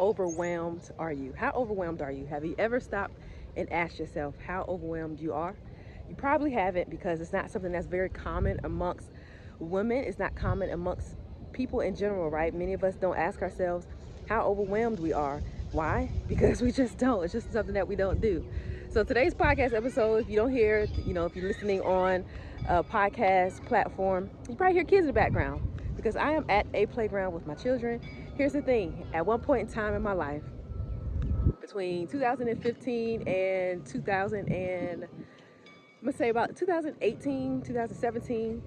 overwhelmed are you? How overwhelmed are you? Have you ever stopped and asked yourself how overwhelmed you are? You probably haven't, because it's not something that's very common amongst women. It's not common amongst people in general, right? Many of us don't ask ourselves how overwhelmed we are. Why? Because we just don't. It's just something that we don't do. So today's podcast episode, if you don't hear, if you're listening on a podcast platform, you probably hear kids in the background, because I am at a playground with my children. Here's the thing. At one point in time in my life, between 2015 and 2000 and I'm gonna say about 2018, 2017,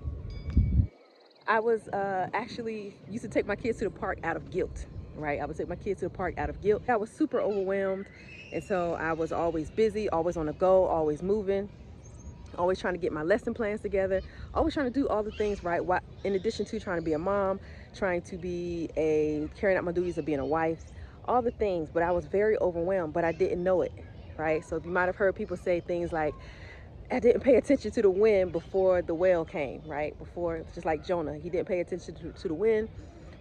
I was actually used to take my kids to the park out of guilt, right? I would take my kids to the park out of guilt. I was super overwhelmed, and so I was always busy, always on the go, always moving, always trying to get my lesson plans together, always trying to do all the things right, in addition to trying to be a mom, trying to be carrying out my duties of being a wife, all the things. But I was very overwhelmed, but I didn't know it, right? So you might have heard people say things like, I didn't pay attention to the wind before the whale came, right? Before, just like Jonah, he didn't pay attention to the wind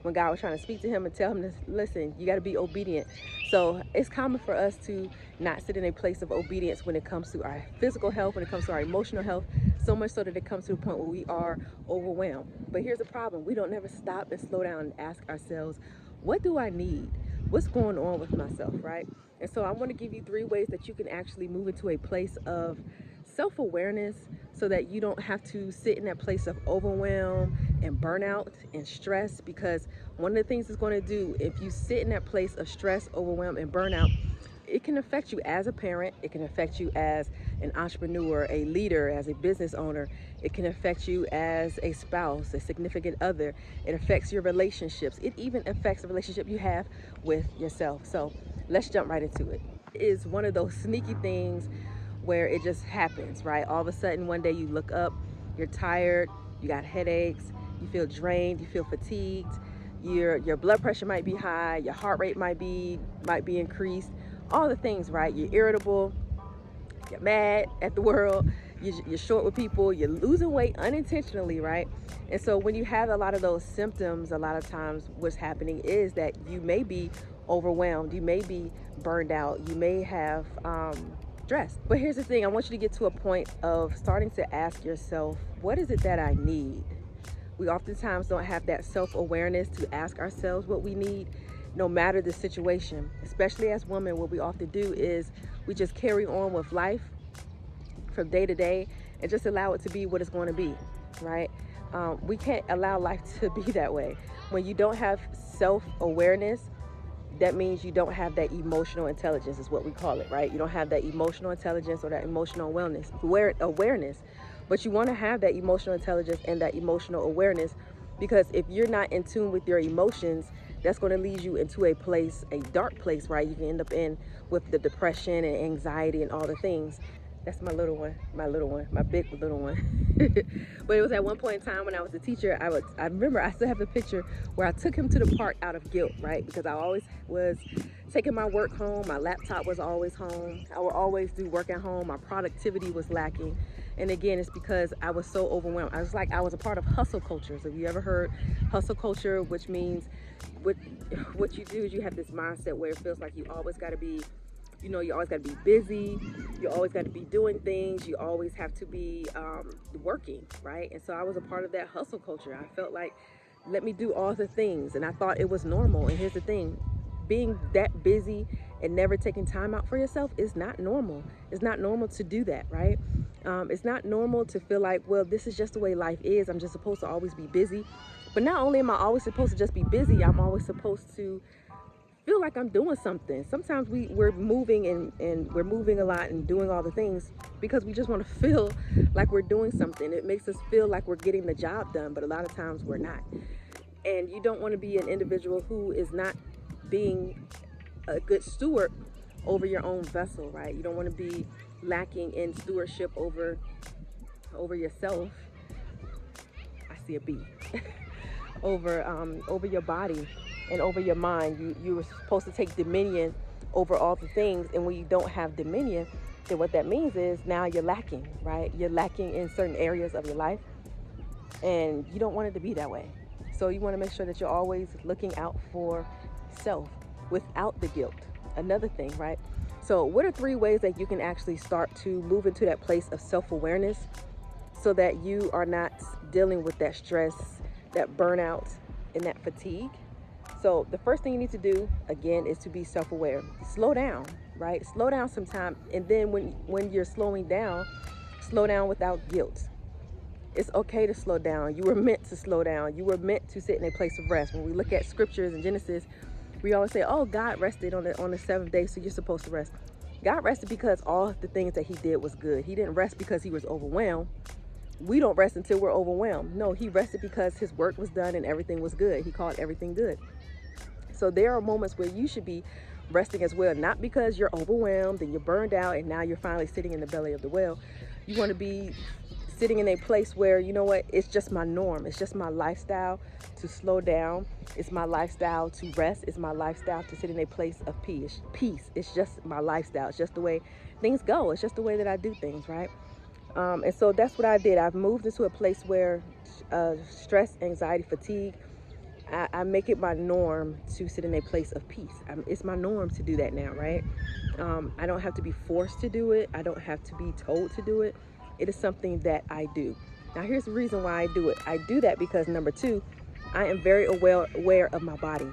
when God was trying to speak to him and tell him to listen, you got to be obedient. So it's common for us to not sit in a place of obedience when it comes to our physical health, when it comes to our emotional health, so much so that it comes to a point where we are overwhelmed. But here's the problem. We don't never stop and slow down and ask ourselves, what do I need? What's going on with myself, right? And so I want to give you 3 ways that you can actually move into a place of self-awareness, so that you don't have to sit in that place of overwhelm and burnout and stress. Because one of the things it's going to do, if you sit in that place of stress, overwhelm, and burnout, it can affect you as a parent. It can affect you as an entrepreneur, a leader, as a business owner. It can affect you as a spouse, a significant other. It affects your relationships. It even affects the relationship you have with yourself. So let's jump right into it. It is one of those sneaky things where it just happens, right? All of a sudden, one day you look up, you're tired, you got headaches, you feel drained, you feel fatigued, your blood pressure might be high, your heart rate might be increased, all the things, right? You're irritable, you're mad at the world, you're short with people, you're losing weight unintentionally, right? And so when you have a lot of those symptoms, a lot of times what's happening is that you may be overwhelmed, you may be burned out, you may have stressed. But here's the thing, I want you to get to a point of starting to ask yourself, what is it that I need? We oftentimes don't have that self-awareness to ask ourselves what we need, no matter the situation. Especially as women, what we often do is we just carry on with life from day to day and just allow it to be what it's going to be, right? We can't allow life to be that way. When you don't have self-awareness, that means you don't have that emotional intelligence, is what we call it, right? You don't have that emotional intelligence or that emotional awareness. But you want to have that emotional intelligence and that emotional awareness, because if you're not in tune with your emotions, that's going to lead you into a dark place, right? You can end up in with the depression and anxiety and all the things. That's my big little one. But it was at one point in time when I was a teacher, I remember I still have the picture where I took him to the park out of guilt, right? Because I always was taking my work home. My laptop was always home. I would always do work at home. My productivity was lacking. And again, it's because I was so overwhelmed. I was a part of hustle culture. So have you ever heard hustle culture, which means what you do is you have this mindset where it feels like you always got to be, you always got to be busy, you always got to be doing things, you always have to be working, right? And so I was a part of that hustle culture. I felt like, let me do all the things, and I thought it was normal. And here's the thing, being that busy and never taking time out for yourself is not normal. It's not normal to do that, right? It's not normal to feel like, well, this is just the way life is. I'm just supposed to always be busy. But not only am I always supposed to just be busy, I'm always supposed to feel like I'm doing something. Sometimes we're moving and we're moving a lot and doing all the things because we just want to feel like we're doing something. It makes us feel like we're getting the job done, but a lot of times we're not. And you don't want to be an individual who is not being a good steward over your own vessel, right? You don't want to be lacking in stewardship over yourself. I see a bee. over your body and over your mind. You were supposed to take dominion over all the things, and when you don't have dominion, then what that means is now you're lacking, right? You're lacking in certain areas of your life, and you don't want it to be that way. So you want to make sure that you're always looking out for self. without the guilt. Another thing, right? So what are 3 ways that you can actually start to move into that place of self-awareness so that you are not dealing with that stress, that burnout, and that fatigue? So the first thing you need to do, again, is to be self-aware. Slow down, right? Slow down sometime. And then when you're slowing down, slow down without guilt. It's okay to slow down. You were meant to slow down. You were meant to sit in a place of rest. When we look at scriptures in Genesis, we always say, oh, God rested on the 7th day, so you're supposed to rest. God rested because all the things that he did was good. He didn't rest because he was overwhelmed. We don't rest until we're overwhelmed. No, he rested because his work was done and everything was good. He called everything good. So there are moments where you should be resting as well, not because you're overwhelmed and you're burned out and now you're finally sitting in the belly of the whale. You want to be sitting in a place where, you know what, it's just my norm. It's just my lifestyle to slow down. It's my lifestyle to rest. It's my lifestyle to sit in a place of peace. It's just my lifestyle. It's just the way things go. It's just the way that I do things, right? And so that's what I did. I've moved into a place where stress, anxiety, fatigue, I make it my norm to sit in a place of peace. It's my norm to do that now, right? I don't have to be forced to do it. I don't have to be told to do it. It is something that I do. Now, here's the reason why I do it. I do that because, number 2, I am very aware of my body,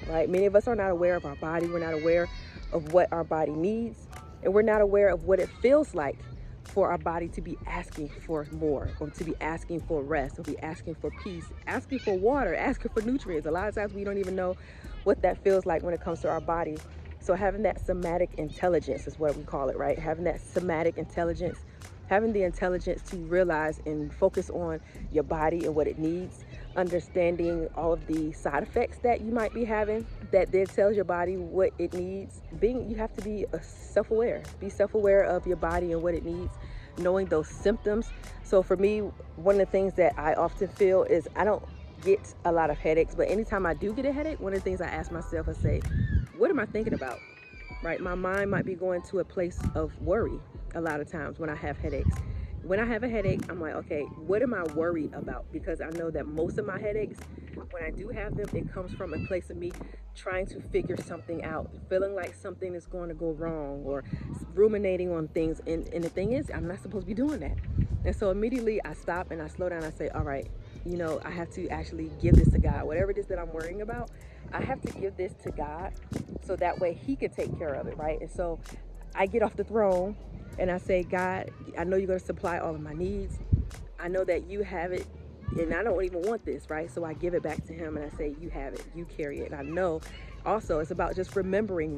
right? Many of us are not aware of our body. We're not aware of what our body needs, and we're not aware of what it feels like for our body to be asking for more, or to be asking for rest, or be asking for peace, asking for water, asking for nutrients. A lot of times we don't even know what that feels like when it comes to our body. So having that somatic intelligence is what we call it, right? Having that somatic intelligence, having the intelligence to realize and focus on your body and what it needs, understanding all of the side effects that you might be having that then tells your body what it needs. You have to be self-aware. Be self-aware of your body and what it needs, knowing those symptoms. So for me, one of the things that I often feel is I don't get a lot of headaches, but anytime I do get a headache, one of the things I ask myself, I say, what am I thinking about? Right? My mind might be going to a place of worry a lot of times when I have headaches. When I have a headache, I'm like, okay, what am I worried about? Because I know that most of my headaches, when I do have them, it comes from a place of me trying to figure something out, feeling like something is going to go wrong, or ruminating on things. And the thing is, I'm not supposed to be doing that. And so immediately I stop and I slow down. I say, all right, you know, I have to actually give this to God. Whatever it is that I'm worrying about, I have to give this to God so that way he can take care of it, right? And so I get off the throne and I say, God, I know you're going to supply all of my needs. I know that you have it, and I don't even want this, right? So I give it back to him and I say, you have it, you carry it. And I know also it's about just remembering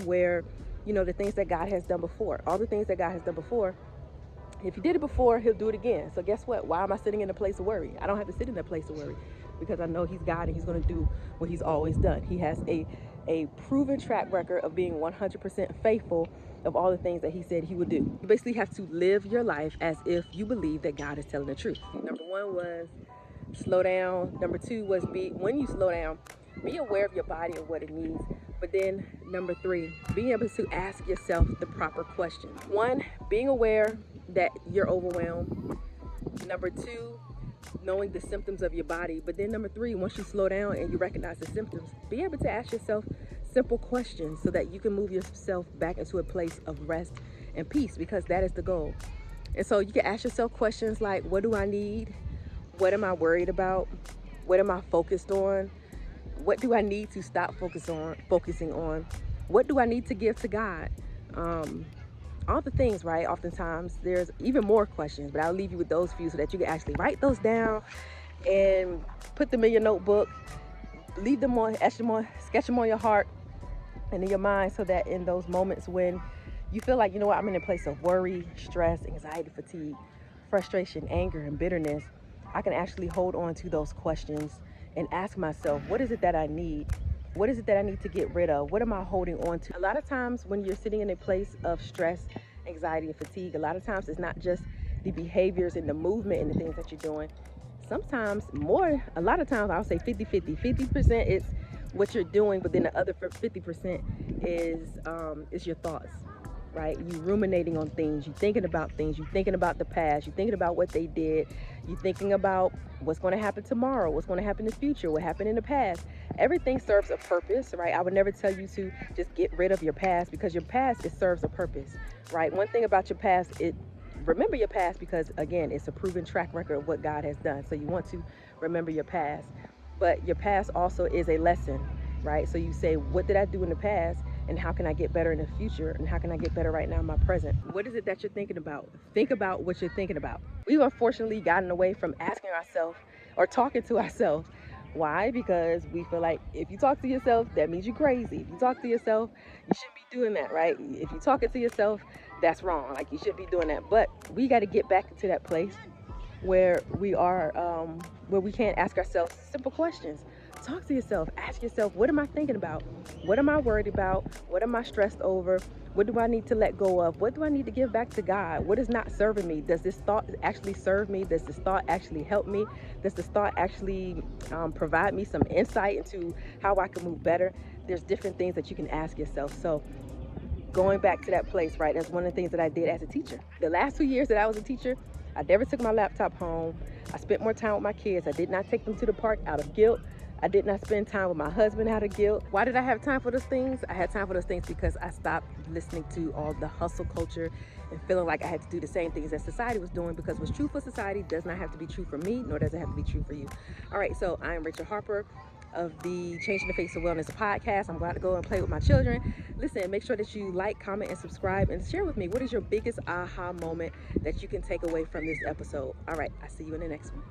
where, you know, the things that God has done before, all the things that God has done before. If he did it before, he'll do it again. So guess what? Why am I sitting in a place of worry? I don't have to sit in that place of worry because I know he's God and he's going to do what he's always done. He has a proven track record of being 100% faithful of all the things that he said he would do. You basically have to live your life as if you believe that God is telling the truth. Number 1 was slow down. Number 2 was when you slow down, be aware of your body and what it needs. But then number 3, being able to ask yourself the proper questions. 1, being aware that you're overwhelmed. Number 2, knowing the symptoms of your body. But then number 3, once you slow down and you recognize the symptoms, be able to ask yourself simple questions so that you can move yourself back into a place of rest and peace, because that is the goal. And so you can ask yourself questions like, what do I need? What am I worried about? What am I focused on? What do I need to stop focusing on? What do I need to give to God? All the things, right? Oftentimes there's even more questions, but I'll leave you with those few so that you can actually write those down and put them in your notebook, leave them on, sketch them on your heart and in your mind, so that in those moments when you feel like, you know what, I'm in a place of worry, stress, anxiety, fatigue, frustration, anger, and bitterness, I can actually hold on to those questions and ask myself, what is it that I need? What is it that I need to get rid of? What am I holding on to? A lot of times when you're sitting in a place of stress, anxiety, and fatigue, a lot of times it's not just the behaviors and the movement and the things that you're doing. Sometimes a lot of times I'll say 50-50. 50% is what you're doing, but then the other 50% is your thoughts, right? You ruminating on things, you thinking about things, you thinking about the past, you thinking about what they did, you thinking about what's going to happen tomorrow, what's going to happen in the future, what happened in the past. Everything serves a purpose, right? I would never tell you to just get rid of your past, because your past, it serves a purpose, right? One thing about your past, remember your past, because again, it's a proven track record of what God has done. So you want to remember your past, but your past also is a lesson, right? So you say, what did I do in the past, and how can I get better in the future, and how can I get better right now in my present? What is it that you're thinking about? Think about what you're thinking about. We've unfortunately gotten away from asking ourselves or talking to ourselves. Why? Because we feel like if you talk to yourself, that means you're crazy. If you talk to yourself, you shouldn't be doing that, right? If you're talking to yourself, that's wrong. Like, you should be doing that. But we got to get back into that place where where we can't ask ourselves simple questions. Talk to yourself. Ask yourself, what am I thinking about? What am I worried about? What am I stressed over? What do I need to let go of? What do I need to give back to God? What is not serving me? Does this thought actually serve me? Does this thought actually help me? Does this thought actually provide me some insight into how I can move better? There's different things that you can ask yourself. So going back to that place, right? That's one of the things that I did as a teacher. The last 2 years that I was a teacher, I never took my laptop home. I spent more time with my kids. I did not take them to the park out of guilt. I did not spend time with my husband out of guilt. Why did I have time for those things? I had time for those things because I stopped listening to all the hustle culture and feeling like I had to do the same things that society was doing, because what's true for society does not have to be true for me, nor does it have to be true for you. All right, so I am Rachel Harper of the Changing the Face of Wellness podcast. I'm glad to go and play with my children. Listen, make sure that you like, comment, and subscribe, and share with me, what is your biggest aha moment that you can take away from this episode? All right, I'll see you in the next one.